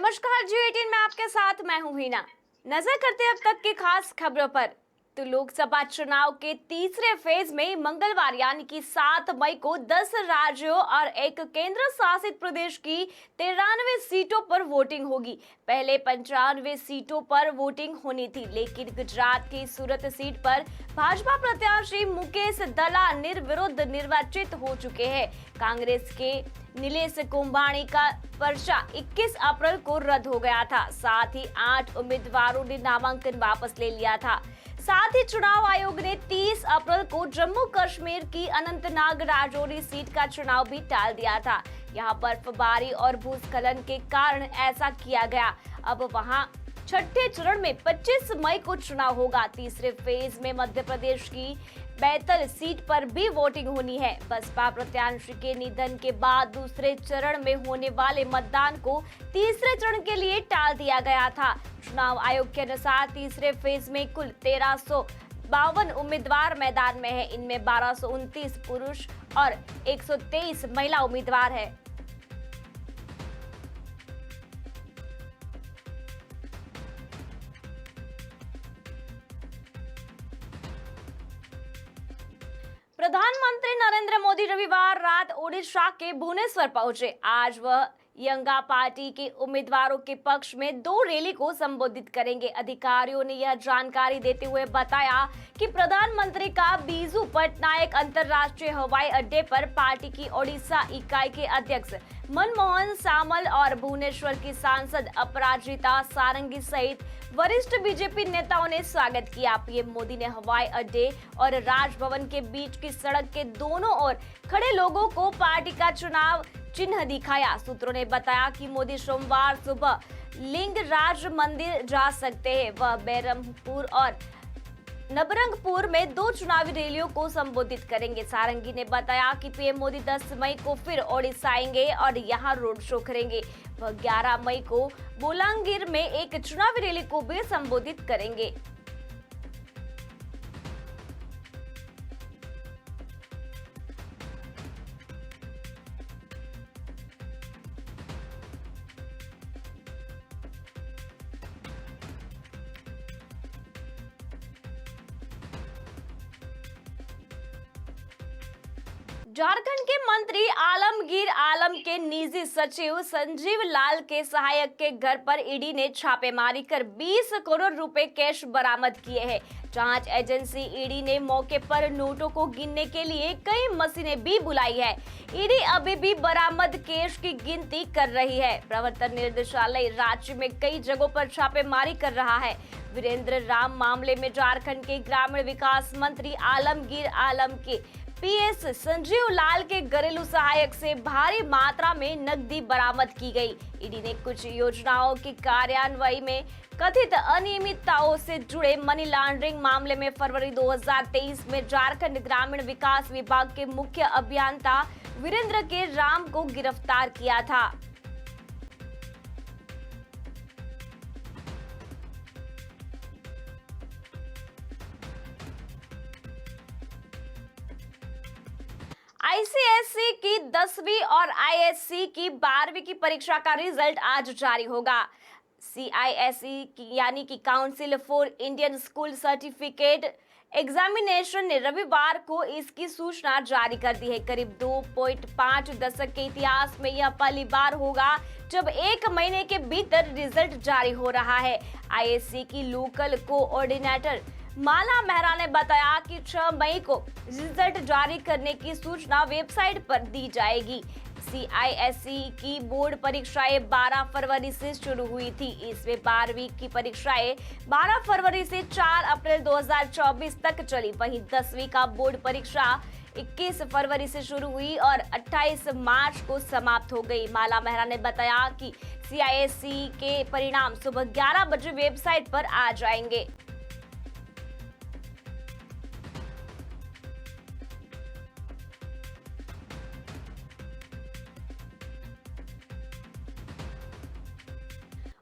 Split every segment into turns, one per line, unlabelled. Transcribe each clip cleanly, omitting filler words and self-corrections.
नमस्कार G18 में आपके साथ मैं हूं हिना। नजर करते हैं अब तक की खास खबरों पर। तो लोकसभा चुनाव के तीसरे फेज में मंगलवार यानी कि 7 मई को 10 राज्यों और एक केंद्र शासित प्रदेश की 93 सीटों पर वोटिंग होगी। पहले 95 सीटों पर वोटिंग होनी थी, लेकिन गुजरात की सूरत सीट पर भाजपा प्रत्याशी मुकेश दला निर्विरोध निर्वाचित हो चुके हैं। कांग्रेस के नीलेश कुंभाणी का पर्चा 21 अप्रैल को रद्द हो गया था। साथ ही 8 उम्मीदवारों ने नामांकन वापस ले लिया था। साथ ही चुनाव आयोग ने 30 अप्रैल को जम्मू कश्मीर की अनंतनाग राजौरी सीट का चुनाव भी टाल दिया था। यहां बर्फबारी और भूस्खलन के कारण ऐसा किया गया। अब वहां छठे चरण में 25 मई को चुनाव होगा। तीसरे फेज में मध्य प्रदेश की बैतल सीट पर भी वोटिंग होनी है। बसपा प्रत्याशी के निधन के बाद दूसरे चरण में होने वाले मतदान को तीसरे चरण के लिए टाल दिया गया था। चुनाव आयोग के अनुसार तीसरे फेज में कुल 1352 उम्मीदवार मैदान में हैं। इनमें 1229 पुरुष और 123 महिला उम्मीदवार हैं। प्रधानमंत्री नरेंद्र मोदी रविवार रात ओडिशा के भुवनेश्वर पहुंचे। आज वह यंगा पार्टी के उम्मीदवारों के पक्ष में 2 रैली को संबोधित करेंगे। अधिकारियों ने यह जानकारी देते हुए बताया कि प्रधानमंत्री का बीजू पटनायक अंतर्राष्ट्रीय हवाई अड्डे पर पार्टी की ओडिशा इकाई के अध्यक्ष मनमोहन सामल और भुवनेश्वर की सांसद अपराजिता सारंगी सहित वरिष्ठ बीजेपी नेताओं ने स्वागत किया। पीएम मोदी ने हवाई अड्डे और राजभवन के बीच की सड़क के दोनों ओर खड़े लोगों को पार्टी का चुनाव चिन्ह दिखाया। सूत्रों ने बताया कि मोदी सोमवार सुबह लिंगराज मंदिर जा सकते हैं। वह बैरमपुर और नबरंगपुर में 2 चुनावी रैलियों को संबोधित करेंगे। सारंगी ने बताया कि पीएम मोदी 10 मई को फिर ओडिशा आएंगे और यहां रोड शो करेंगे। वह 11 मई को बोलांगीर में एक चुनावी रैली को भी संबोधित करेंगे। झारखंड के मंत्री आलमगीर आलम के निजी सचिव संजीव लाल के सहायक के घर पर ईडी ने छापेमारी कर 20 करोड़ रुपए कैश बरामद किए हैं। जांच एजेंसी ईडी ने मौके पर नोटों को गिनने के लिए कई मशीनें भी बुलाई है। ईडी अभी भी बरामद कैश की गिनती कर रही है। प्रवर्तन निदेशालय राज्य में कई जगहों पर छापेमारी कर रहा है। वीरेंद्र राम मामले में झारखंड के ग्रामीण विकास मंत्री आलमगीर आलम के पीएस संजीव लाल के घरेलू सहायक से भारी मात्रा में नकदी बरामद की गई। ईडी ने कुछ योजनाओं की कार्यान्वयन में कथित अनियमितताओं से जुड़े मनी लॉन्ड्रिंग मामले में फरवरी 2023 में झारखंड ग्रामीण विकास विभाग के मुख्य अभियंता वीरेंद्र के राम को गिरफ्तार किया था। आईसीएसई की 10वीं और आईएससी की 12वीं की परीक्षा का रिजल्ट आज जारी होगा। सीआईएसई यानी कि council for Indian school certificate examination ने रविवार को इसकी सूचना जारी कर दी है। करीब 2.5 दशक के इतिहास में यह पहली बार होगा जब 1 महीने के भीतर रिजल्ट जारी हो रहा है। आईएससी की लोकल कोऑर्डिनेटर माला मेहरा ने बताया कि 6 मई को रिजल्ट जारी करने की सूचना वेबसाइट पर दी जाएगी। सीआईएसई की बोर्ड परीक्षाएं 12 फरवरी से शुरू हुई थी। इसमें 12वीं की परीक्षाएं 12 फरवरी से 4 अप्रैल 2024 तक चली। वहीं 10वीं का बोर्ड परीक्षा 21 फरवरी से शुरू हुई और 28 मार्च को समाप्त हो गई। माला मेहरा ने बताया कि सीआईएसई के परिणाम सुबह 11 बजे वेबसाइट पर आ जाएंगे।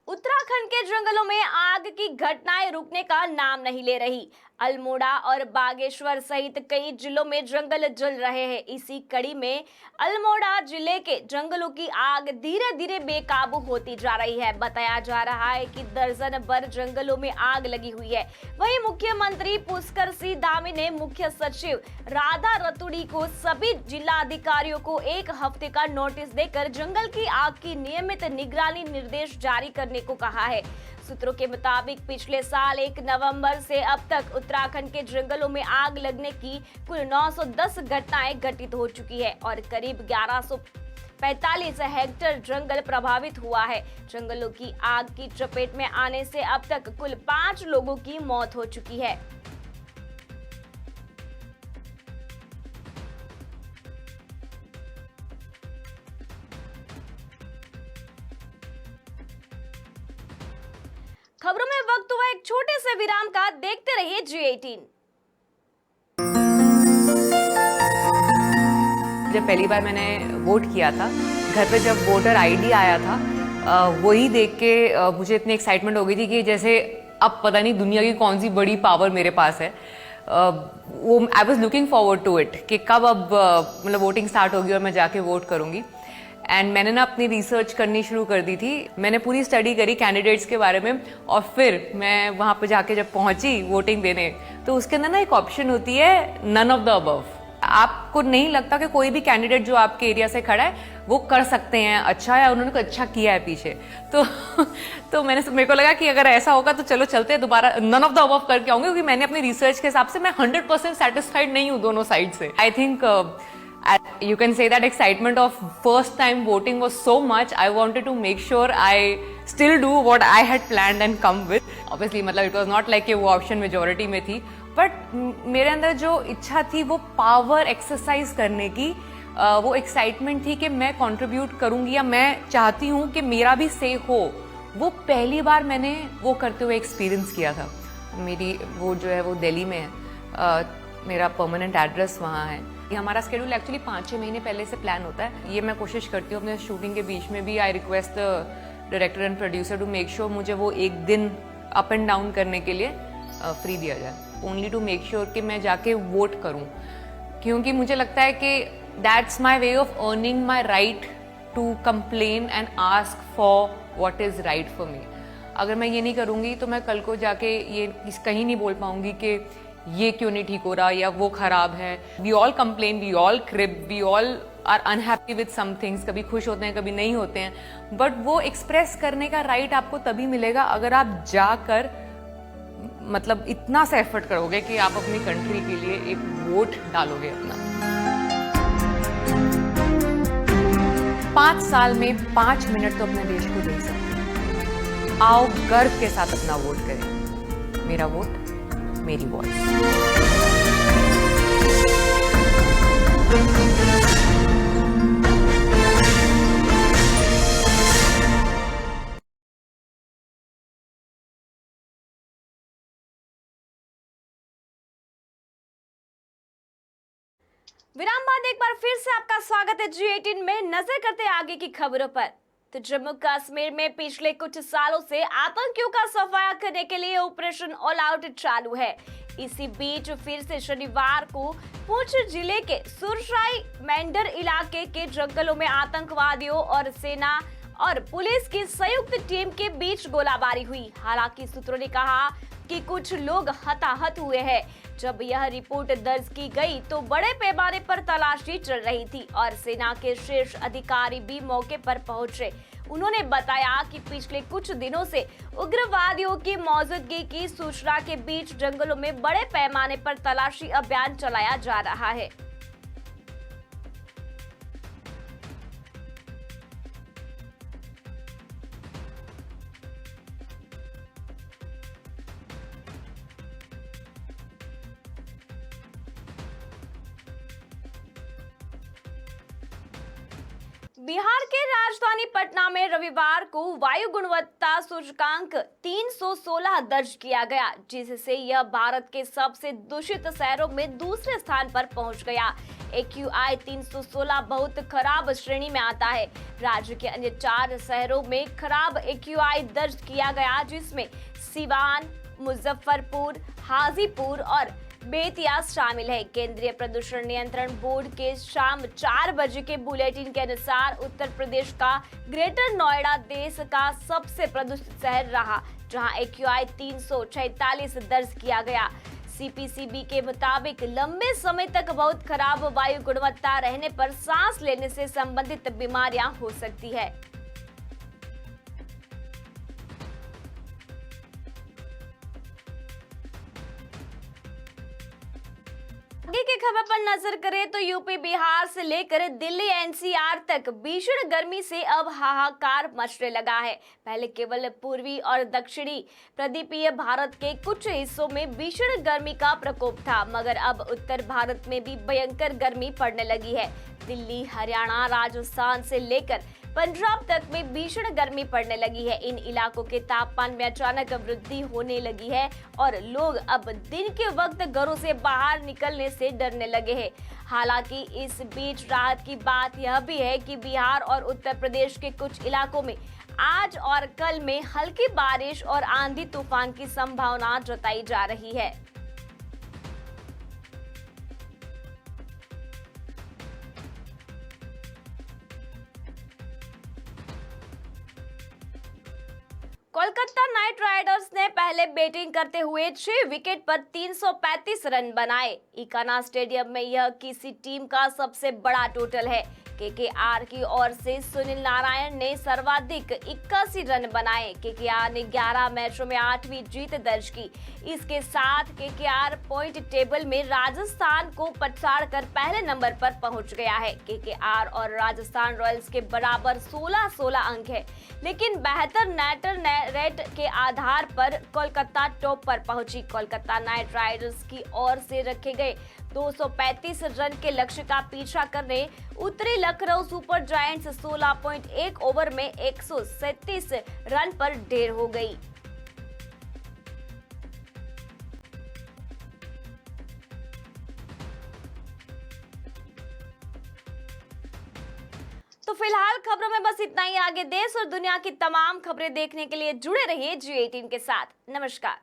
उत्तराखंड के जंगलों में आग की घटनाएं रुकने का नाम नहीं ले रही। अल्मोड़ा और बागेश्वर सहित कई जिलों में जंगल जल रहे हैं। इसी कड़ी में अल्मोड़ा जिले के जंगलों की आग धीरे धीरे बेकाबू होती जा रही है। बताया जा रहा है कि दर्जन भर जंगलों में आग लगी हुई है। वहीं मुख्यमंत्री पुष्कर सिंह धामी ने मुख्य सचिव राधा रतुड़ी को सभी जिला अधिकारियों को 1 हफ्ते का नोटिस देकर जंगल की आग की नियमित निगरानी निर्देश जारी करने को कहा है। सूत्रों के मुताबिक पिछले साल 1 नवंबर से अब तक उत्तराखंड के जंगलों में आग लगने की कुल 910 घटनाएं घटित हो चुकी है और करीब 1145 हेक्टेयर जंगल प्रभावित हुआ है। जंगलों की आग की चपेट में आने से अब तक कुल 5 लोगों की मौत हो चुकी है। खबरों में वक्त हुआ एक छोटे से विराम का। देखते रहिए G18।
जब पहली बार मैंने वोट किया था, घर पे जब वोटर आईडी आया था, वही देख के मुझे इतनी एक्साइटमेंट हो गई थी कि जैसे अब पता नहीं दुनिया की कौन सी बड़ी पावर मेरे पास है। वो I was looking forward to it कि कब अब मतलब वोटिंग स्टार्ट होगी और मैं जाके वोट करूंगी। एंड मैंने ना अपनी रिसर्च करनी शुरू कर दी थी। मैंने पूरी स्टडी करी कैंडिडेट्स के बारे में और फिर मैं वहाँ पे जाके जब पहुंची वोटिंग देने, तो उसके अंदर ना एक ऑप्शन होती है नन ऑफ द अबव। आपको नहीं लगता कि कोई भी कैंडिडेट जो आपके एरिया से खड़ा है वो कर सकते हैं अच्छा, या उन्होंने कुछ अच्छा किया है पीछे, तो मेरे को लगा कि अगर ऐसा होगा तो चलो चलते हैं दोबारा नन ऑफ द अबव करके आऊंगे, क्योंकि मैंने अपनी रिसर्च के हिसाब से मैं 100% सेटिस्फाइड नहीं हूँ दोनों साइड से। I think you can say that excitement of first time voting was so much. I wanted to make sure I still do what I had planned and come with. Obviously मतलब it was not like कि वो option majority में थी, but मेरे अंदर जो इच्छा थी वो power exercise करने की, वो excitement थी कि मैं contribute करूँगी या मैं चाहती हूँ कि मेरा भी say हो। वो पहली बार मैंने वो करते हुए experience किया था। मेरी वो जो है वो दिल्ली में है, मेरा परमानेंट एड्रेस वहाँ है। ये हमारा स्केड्यूल एक्चुअली 5-6 महीने पहले से प्लान होता है। ये मैं कोशिश करती हूँ अपने शूटिंग के बीच में भी। I request the director and producer to make sure मुझे वो एक दिन अप एंड डाउन करने के लिए फ्री दिया जाए, ओनली टू मेक श्योर कि मैं जाके वोट करूँ, क्योंकि मुझे लगता है कि that's my way of earning my right to complain and ask for what is right for me. अगर मैं ये नहीं करूँगी तो मैं कल को जाके ये कहीं नहीं बोल पाऊंगी कि ये क्यों नहीं ठीक हो रहा या वो खराब है। We all complain, we all crib, we all are unhappy with some things. कभी खुश होते हैं, कभी नहीं होते हैं, बट वो एक्सप्रेस करने का राइट आपको तभी मिलेगा अगर आप जाकर मतलब इतना सा एफर्ट करोगे कि आप अपनी कंट्री के लिए एक वोट डालोगे अपना। 5 साल में 5 मिनट तो अपने देश को दे सकते। आओ गर्व के साथ अपना वोट करें। मेरा वोट, मेरी वॉइस।
विराम बाद एक बार फिर से आपका स्वागत है G18 में। नजर करते हैं आगे की खबरों पर। तो जम्मू कश्मीर में पिछले कुछ सालों से आतंकियों का सफाया करने के लिए ऑपरेशन ऑल आउट चालू है। इसी बीच फिर से शनिवार को पुंछ जिले के सुरसाई मेंढर इलाके के जंगलों में आतंकवादियों और सेना और पुलिस की संयुक्त टीम के बीच गोलाबारी हुई। हालांकि सूत्रों ने कहा कि कुछ लोग हताहत हुए हैं। जब यह रिपोर्ट दर्ज की गई तो बड़े पैमाने पर तलाशी चल रही थी और सेना के शीर्ष अधिकारी भी मौके पर पहुंचे। उन्होंने बताया कि पिछले कुछ दिनों से उग्रवादियों की मौजूदगी की सूचना के बीच जंगलों में बड़े पैमाने पर तलाशी अभियान चलाया जा रहा है। बिहार के राजधानी पटना में रविवार को वायु गुणवत्ता सूचकांक 316 दर्ज किया गया, जिससे यह भारत के सबसे दूषित शहरों में दूसरे स्थान पर पहुंच गया। AQI 316 बहुत खराब श्रेणी में आता है। राज्य के अन्य 4 शहरों में खराब AQI दर्ज किया गया, जिसमें सीवान, मुजफ्फरपुर, हाजीपुर और बेतिया शामिल है। केंद्रीय प्रदूषण नियंत्रण बोर्ड के शाम 4 बजे के बुलेटिन के अनुसार उत्तर प्रदेश का ग्रेटर नोएडा देश का सबसे प्रदूषित शहर रहा, जहां AQI 346 दर्ज किया गया। CPCB के मुताबिक लंबे समय तक बहुत खराब वायु गुणवत्ता रहने पर सांस लेने से संबंधित बीमारियां हो सकती है। आगे की खबर पर नजर करें तो यूपी, बिहार से लेकर दिल्ली NCR तक भीषण गर्मी से अब हाहाकार मचने लगा है। पहले केवल पूर्वी और दक्षिणी प्रदीपीय भारत के कुछ हिस्सों में भीषण गर्मी का प्रकोप था, मगर अब उत्तर भारत में भी भयंकर गर्मी पड़ने लगी है। दिल्ली, हरियाणा, राजस्थान से लेकर पंजाब तक में भीषण गर्मी पड़ने लगी है। इन इलाकों के तापमान में अचानक वृद्धि होने लगी है और लोग अब दिन के वक्त घरों से बाहर निकलने से डरने लगे हैं। हालांकि इस बीच राहत की बात यह भी है कि बिहार और उत्तर प्रदेश के कुछ इलाकों में आज और कल में हल्की बारिश और आंधी तूफान की संभावना जताई जा रही है। कोलकाता नाइट राइडर्स ने पहले बैटिंग करते हुए 6 विकेट पर 335 रन बनाए। इकाना स्टेडियम में यह किसी टीम का सबसे बड़ा टोटल है। KKR की ओर से सुनील नारायण ने सर्वाधिक 81 रन बनाए। KKR ने 11 मैचों में 8वीं जीत दर्ज की। इसके साथ KKR पॉइंट टेबल में राजस्थान को पछाड़ कर पहले नंबर पर पहुंच गया है। KKR और राजस्थान रॉयल्स के बराबर 16-16 अंक है, लेकिन बेहतर नेट रेट के आधार पर कोलकाता टॉप पर पहुंची। कोलकाता नाइट राइडर्स की ओर से रखे गए 235 रन के लक्ष्य का पीछा करने उतरी लखनऊ सुपर जायंट्स 16.1 ओवर में 137 रन पर ढेर हो गई। तो फिलहाल खबरों में बस इतना ही। आगे देश और दुनिया की तमाम खबरें देखने के लिए जुड़े रहिए G18 के साथ। नमस्कार।